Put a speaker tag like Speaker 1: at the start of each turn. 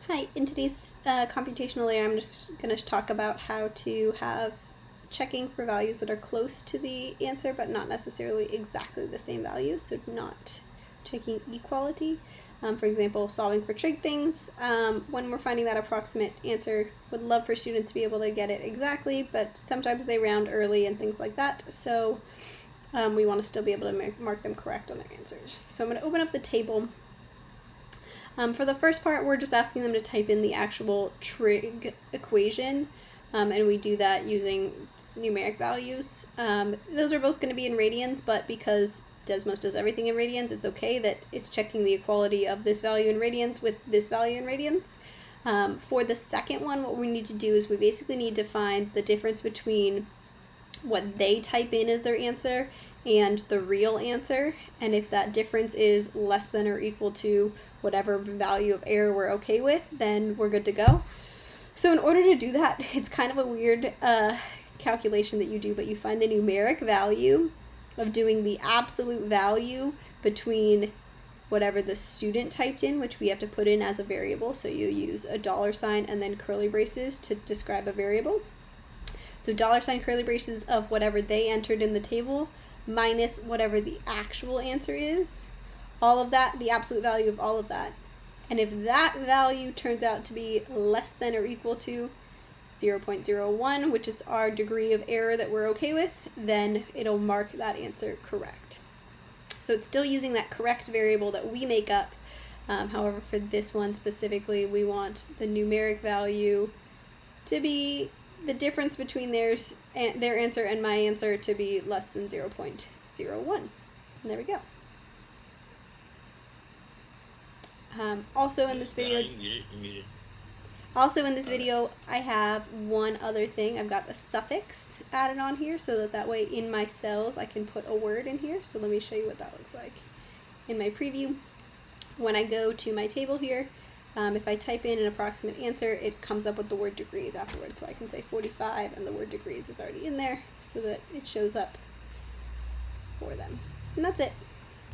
Speaker 1: Hi, in today's computational layer, I'm just going to talk about how to have checking for values that are close to the answer, but not necessarily exactly the same value, so not checking equality. For example, solving for trig things, when we're finding that approximate answer, would love for students to be able to get it exactly, but sometimes they round early and things like that, so we want to still be able to mark them correct on their answers. So I'm going to open up the table. For the first part, we're just asking them to type in the actual trig equation, and we do that using numeric values. Those are both going to be in radians, but because Desmos does everything in radians, it's okay that it's checking the equality of this value in radians with this value in radians. For the second one, what we need to do is we basically need to find the difference between what they type in as their answer and the real answer, and if that difference is less than or equal to whatever value of error we're okay with, then we're good to go. So in order to do that, it's kind of a weird calculation that you do, but you find the numeric value of doing the absolute value between whatever the student typed in, which we have to put in as a variable, so you use a $sign and then curly braces to describe a variable. So $sign curly braces of whatever they entered in the table minus whatever the actual answer is, all of that, the absolute value of all of that. And if that value turns out to be less than or equal to 0.01, which is our degree of error that we're okay with, then it'll mark that answer correct. So it's still using that correct variable that we make up. However, for this one specifically, we want the numeric value to be the difference between their answer and my answer to be less than 0.01. And there we go. Also in this video, I have one other thing. I've got a suffix added on here so that way in my cells I can put a word in here. So let me show you what that looks like. In my preview, when I go to my table here, if I type in an approximate answer, it comes up with the word degrees afterwards. So I can say 45 and the word degrees is already in there so that it shows up for them. And that's it.